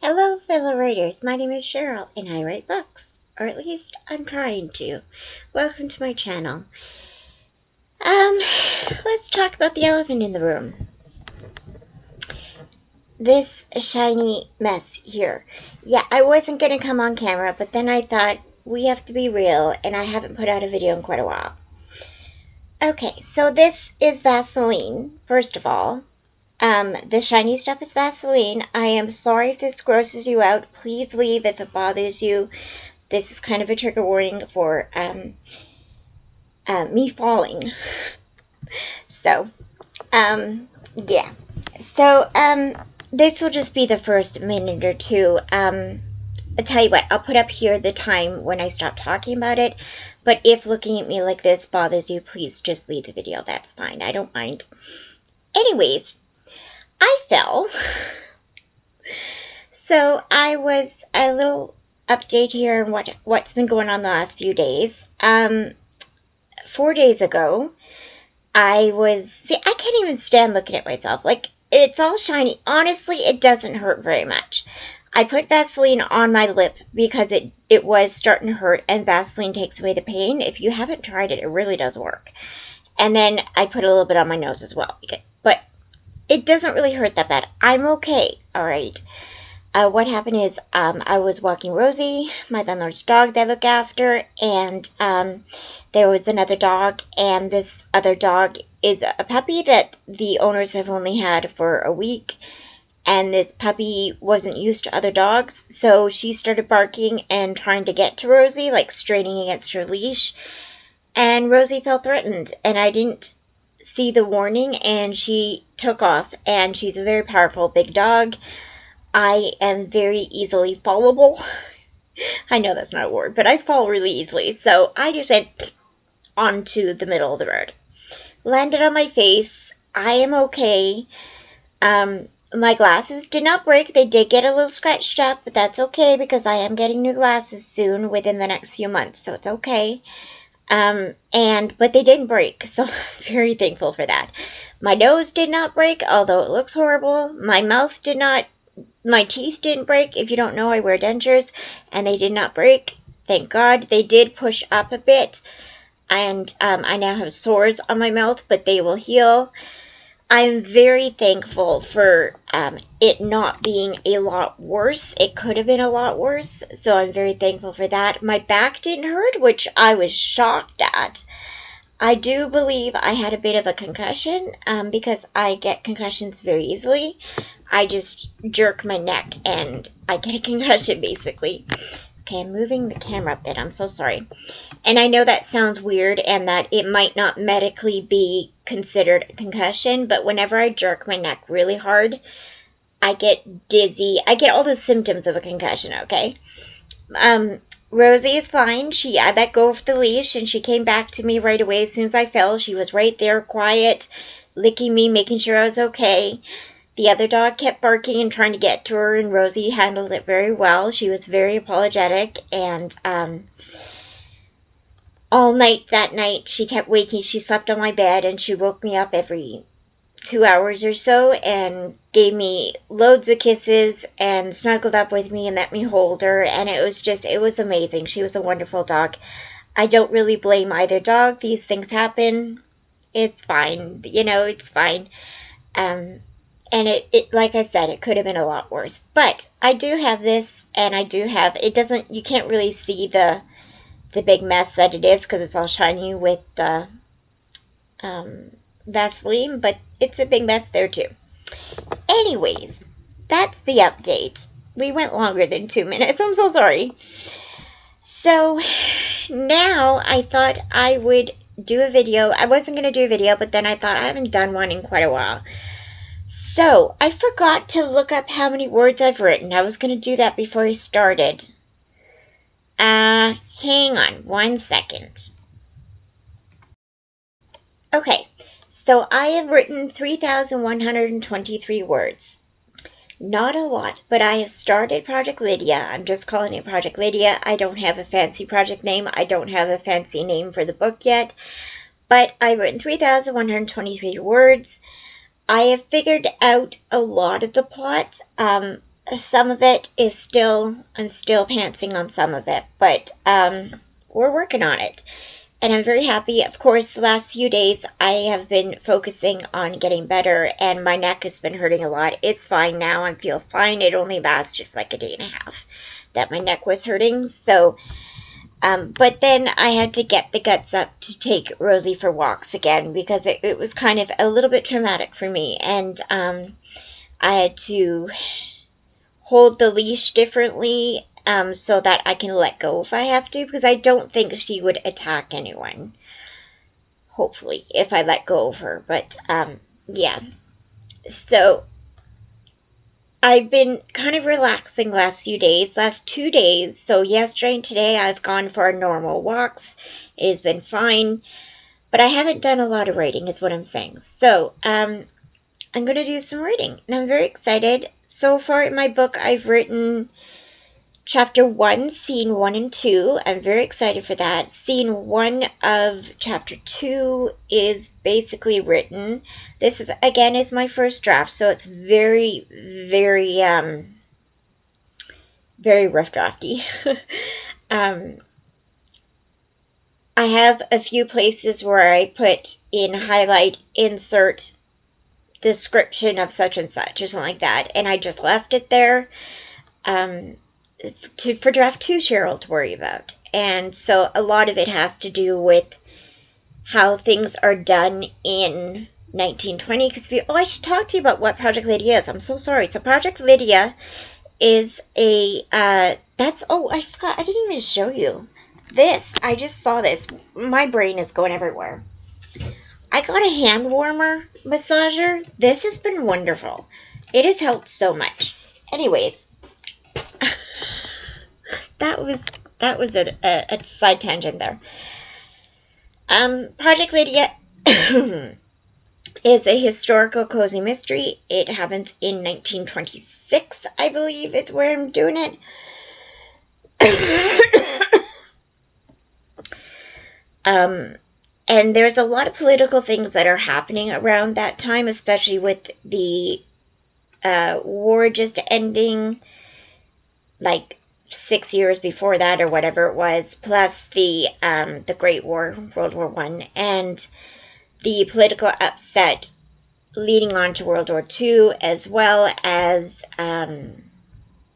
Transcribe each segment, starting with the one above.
Hello, fellow writers. My name is Cheryl, and I write books. Or at least, I'm trying to. Welcome to my channel. Let's talk about the elephant in the room. This shiny mess here. Yeah, I wasn't gonna come on camera, but then I thought, we have to be real, and I haven't put out a video in quite a while. Okay, so this is Vaseline, first of all. The shiny stuff is Vaseline. I am sorry if this grosses you out. Please leave if it bothers you. This is kind of a trigger warning for me falling. So, yeah. So, this will just be the first minute or two. I'll tell you what, I'll put up here the time when I stop talking about it. But if looking at me like this bothers you, please just leave the video. That's fine. I don't mind. Anyways, I fell. So I was a little update here on what's been going on the last few days. 4 days ago, I can't even stand looking at myself. Like, it's all shiny. Honestly, it doesn't hurt very much. I put Vaseline on my lip because it was starting to hurt, and Vaseline takes away the pain. If you haven't tried it, it really does work. And then I put a little bit on my nose as well. But it doesn't really hurt that bad. I'm okay, alright? What happened is, I was walking Rosie, my landlord's dog that I look after, and there was another dog, and this other dog is a puppy that the owners have only had for a week, and this puppy wasn't used to other dogs, so she started barking and trying to get to Rosie, like straining against her leash, and Rosie felt threatened, and I didn't see the warning, and she took off, and she's a very powerful big dog. I am very easily fallable. I know that's not a word, but I fall really easily. So I just went onto the middle of the road. Landed on my face. I am okay. My glasses did not break. They did get a little scratched up, but that's okay because I am getting new glasses soon within the next few months, so it's okay. But they didn't break, so I'm very thankful for that. My nose did not break, although it looks horrible. My teeth didn't break. If you don't know, I wear dentures, and they did not break. Thank God. They did push up a bit, and I now have sores on my mouth, but they will heal. I'm very thankful for it not being a lot worse. It could have been a lot worse, so I'm very thankful for that. My back didn't hurt, which I was shocked at. I do believe I had a bit of a concussion because I get concussions very easily. I just jerk my neck and I get a concussion, basically. Okay, I'm moving the camera a bit. I'm so sorry. And I know that sounds weird and that it might not medically be considered a concussion, but whenever I jerk my neck really hard, I get dizzy. I get all the symptoms of a concussion, okay? Rosie is fine. I let go of the leash and she came back to me right away as soon as I fell. She was right there, quiet, licking me, making sure I was okay. The other dog kept barking and trying to get to her, and Rosie handled it very well. She was very apologetic, and all night that night she kept waking. She slept on my bed, and she woke me up every 2 hours or so and gave me loads of kisses and snuggled up with me and let me hold her, and it was amazing. She was a wonderful dog. I don't really blame either dog. These things happen. It's fine. It's fine. And it like I said, it could have been a lot worse. But I do have this, and you can't really see the big mess that it is because it's all shiny with the Vaseline, but it's a big mess there too. Anyways, that's the update. We went longer than 2 minutes. I'm so sorry. So now I thought I would do a video. I wasn't going to do a video, but then I thought I haven't done one in quite a while. So, I forgot to look up how many words I've written. I was going to do that before I started. Hang on 1 second. Okay, so I have written 3,123 words. Not a lot, but I have started Project Lydia. I'm just calling it Project Lydia. I don't have a fancy project name. I don't have a fancy name for the book yet. But I've written 3,123 words. I have figured out a lot of the plot. some of it is still, I'm still pantsing on some of it, but we're working on it. And I'm very happy. Of course, the last few days I have been focusing on getting better, and my neck has been hurting a lot. It's fine now. I feel fine. It only lasted like a day and a half that my neck was hurting. So, but then I had to get the guts up to take Rosie for walks again because it was kind of a little bit traumatic for me. And I had to hold the leash differently so that I can let go if I have to, because I don't think she would attack anyone, hopefully, if I let go of her. But yeah, so I've been kind of relaxing last 2 days. So yesterday and today I've gone for normal walks. It has been fine, but I haven't done a lot of writing is what I'm saying. So I'm going to do some writing, and I'm very excited. So far in my book, I've written Chapter 1, Scene 1 and 2. I'm very excited for that. Scene 1 of Chapter 2 is basically written. This is, again, is my first draft, so it's very, very, very rough drafty. I have a few places where I put in highlight, insert, description of such and such, or something like that, and I just left it there. For draft 2 Cheryl to worry about. And so a lot of it has to do with how things are done in 1920. Because I should talk to you about what Project Lydia is. I'm so sorry. So Project Lydia is a, I forgot, I didn't even show you. This, I just saw this. My brain is going everywhere. I got a hand warmer massager. This has been wonderful. It has helped so much. Anyways, that was a side tangent there. Project Lydia is a historical cozy mystery. It happens in 1926, I believe, is where I'm doing it. And there's a lot of political things that are happening around that time, especially with the war just ending, like 6 years before that or whatever it was, plus the Great War, World War I, and the political upset leading on to World War II, as well as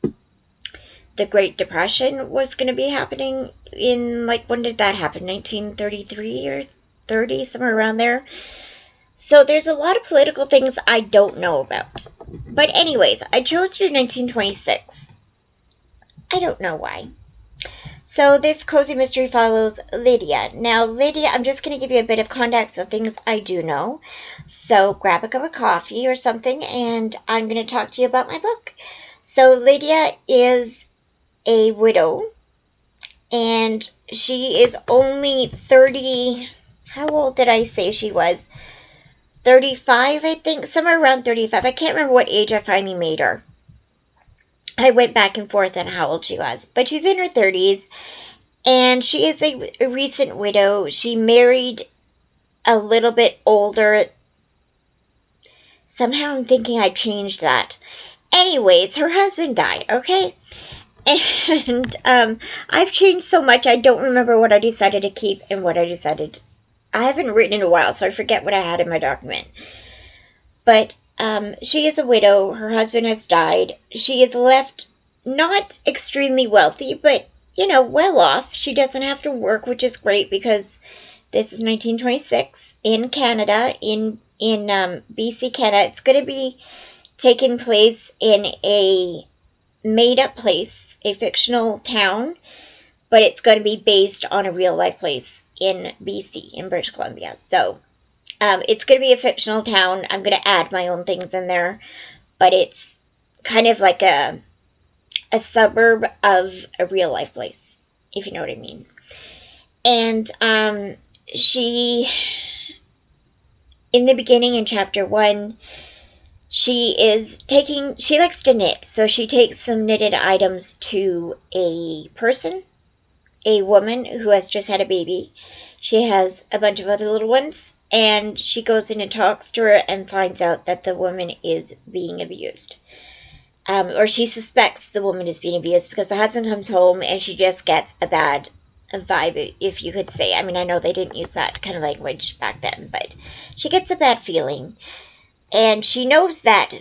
the Great Depression was going to be happening in, like, when did that happen? 1933 or 30, somewhere around there. So there's a lot of political things I don't know about. But anyways, I chose to do 1926. I don't know why. So this cozy mystery follows Lydia. Now, Lydia, I'm just going to give you a bit of context of things I do know. So grab a cup of coffee or something, and I'm going to talk to you about my book. So Lydia is a widow, and she is only 30... How old did I say she was? 35, I think. Somewhere around 35. I can't remember what age I finally made her. I went back and forth on how old she was. But she's in her 30s, and she is a recent widow. She married a little bit older. Somehow I'm thinking I changed that. Anyways, her husband died, okay? And I've changed so much, I don't remember what I decided to keep and what I decided. I haven't written in a while, so I forget what I had in my document. But she is a widow. Her husband has died. She is left not extremely wealthy, but, well off. She doesn't have to work, which is great because this is 1926 in Canada, in BC, Canada. It's going to be taking place in a made-up place, a fictional town, but it's going to be based on a real-life place in BC, in British Columbia. So it's going to be a fictional town. I'm going to add my own things in there, but it's kind of like a suburb of a real life place, if you know what I mean. And she, in the beginning, in chapter 1, she likes to knit, so she takes some knitted items to a person, a woman who has just had a baby. She has a bunch of other little ones, and she goes in and talks to her and finds out that the woman is being abused. or she suspects the woman is being abused because the husband comes home and she just gets a bad vibe, if you could say. I mean, I know they didn't use that kind of language back then, but she gets a bad feeling. And she knows that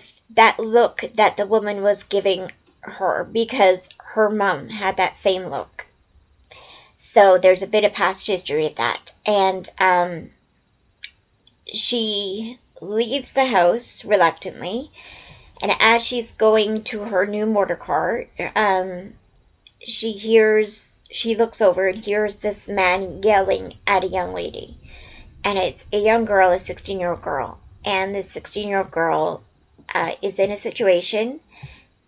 look that the woman was giving her because her mom had that same look. So there's a bit of past history of that. And she leaves the house reluctantly. And as she's going to her new motor car, she looks over and hears this man yelling at a young lady. And it's a young girl, a 16-year-old girl. And this 16-year-old girl is in a situation,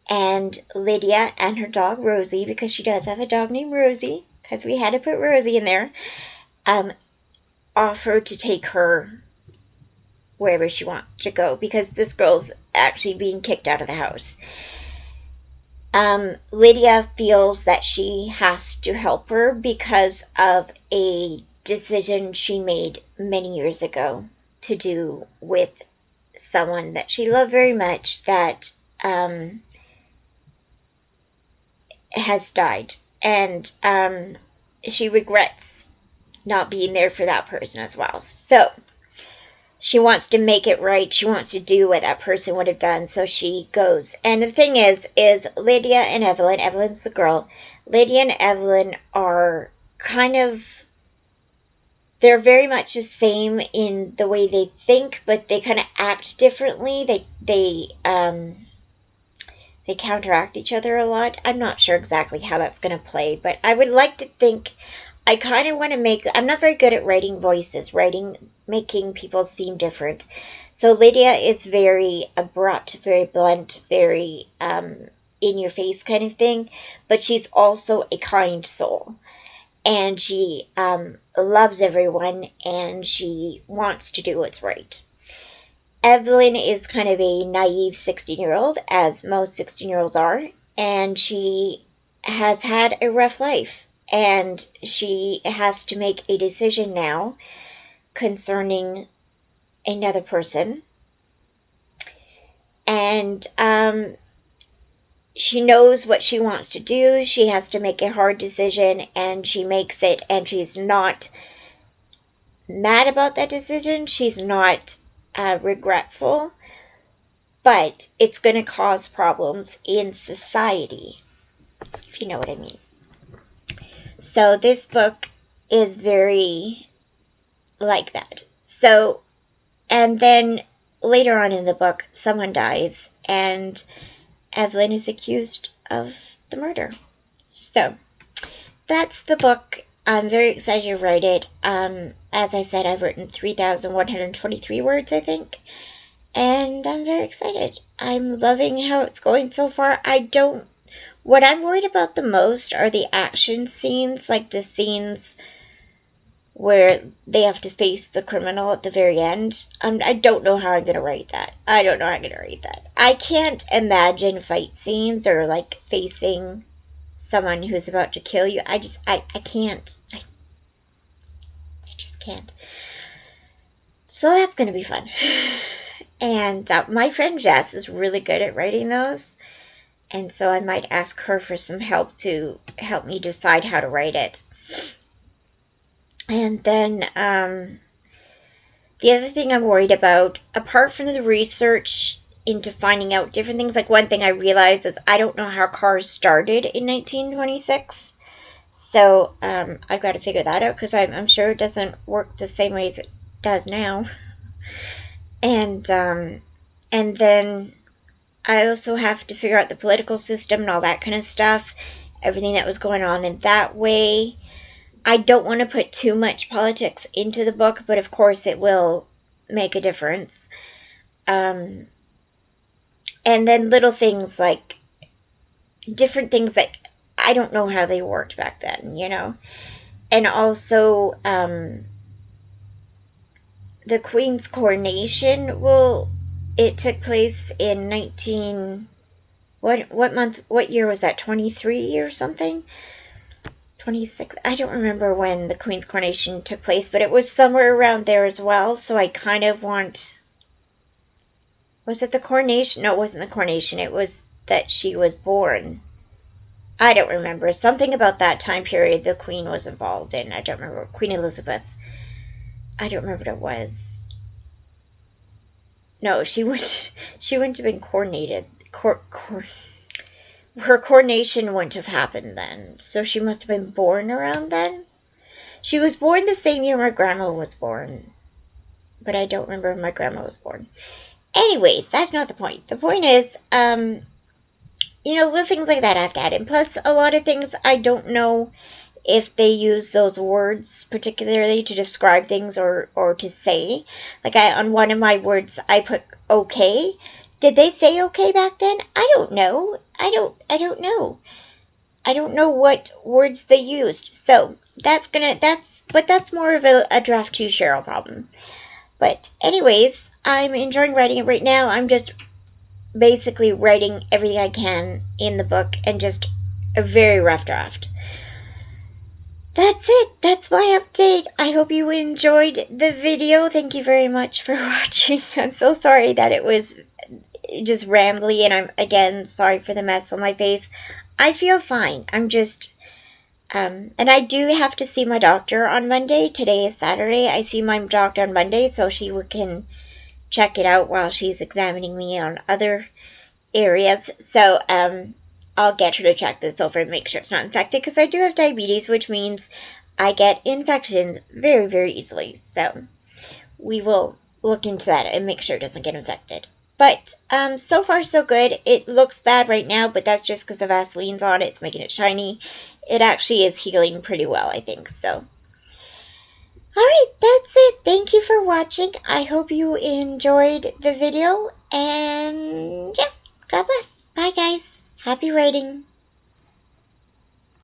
and Lydia and her dog Rosie, because she does have a dog named Rosie, because we had to put Rosie in there, offer to take her wherever she wants to go, because this girl's actually being kicked out of the house. Lydia feels that she has to help her because of a decision she made many years ago to do with someone that she loved very much that has died. And she regrets not being there for that person as well. So she wants to make it right. She wants to do what that person would have done. So she goes. And the thing is Lydia and Evelyn, Evelyn's the girl, Lydia and Evelyn are kind of, they're very much the same in the way they think, but they kind of act differently. They counteract each other a lot. I'm not sure exactly how that's going to play, but I would like to think, I kind of want to make, I'm not very good at writing voices, making people seem different. So Lydia is very abrupt, very blunt, very in your face kind of thing, but she's also a kind soul. And she loves everyone, and she wants to do what's right. Evelyn is kind of a naive 16-year-old, as most 16-year-olds are, and she has had a rough life, and she has to make a decision now concerning another person. And she knows what she wants to do. She has to make a hard decision, and she makes it, and she's not mad about that decision. She's not regretful, but it's going to cause problems in society, if you know what I mean. So this book is very like that. So, and then later on in the book, someone dies, and Evelyn is accused of the murder. So that's the book. I'm very excited to write it. As I said, I've written 3,123 words, I think. And I'm very excited. I'm loving how it's going so far. What I'm worried about the most are the action scenes, like the scenes where they have to face the criminal at the very end. I don't know how I'm going to write that. I can't imagine fight scenes or like facing someone who's about to kill you. I can't. I just can't. So that's going to be fun. And my friend Jess is really good at writing those. And so I might ask her for some help to help me decide how to write it. And then the other thing I'm worried about, apart from the research into finding out different things, like one thing I realized is I don't know how cars started in 1926. So I've got to figure that out, because I'm sure it doesn't work the same way as it does now. And then I also have to figure out the political system and all that kind of stuff, everything that was going on in that way. I don't want to put too much politics into the book, but of course it will make a difference. And then little things like different things that I don't know how they worked back then, you know. And also the Queen's coronation it took place in what year was that? 23 or something? 26. I don't remember when the Queen's coronation took place, but it was somewhere around there as well. So I kind of want, was it the coronation? No, it wasn't the coronation. It was that she was born. I don't remember. Something about that time period the Queen was involved in. I don't remember. Queen Elizabeth. I don't remember what it was. No, she wouldn't have been coronated. Her coronation wouldn't have happened then. So she must have been born around then. She was born the same year my grandma was born. But I don't remember when my grandma was born. Anyways, that's not the point. The point is, little things like that I have to add in. Plus, a lot of things I don't know if they use those words particularly to describe things or to say. Like on one of my words, I put okay. Did they say okay back then? I don't know. I don't know. I don't know what words they used. So that's more of a Draft 2 Cheryl problem. But anyways, I'm enjoying writing it right now. I'm just basically writing everything I can in the book and just a very rough draft. That's it. That's my update. I hope you enjoyed the video. Thank you very much for watching. I'm so sorry that it was just rambly, and I'm, again, sorry for the mess on my face. I feel fine. I'm just... and I do have to see my doctor on Monday. Today is Saturday. I see my doctor on Monday, so she can check it out while she's examining me on other areas. So, I'll get her to check this over and make sure it's not infected, because I do have diabetes, which means I get infections very, very easily. So, we will look into that and make sure it doesn't get infected. But, so far so good. It looks bad right now, but that's just because the Vaseline's on it. It's making it shiny. It actually is healing pretty well, I think. So, alright, that's it. Thank you for watching. I hope you enjoyed the video. And, yeah, God bless. Bye, guys. Happy writing.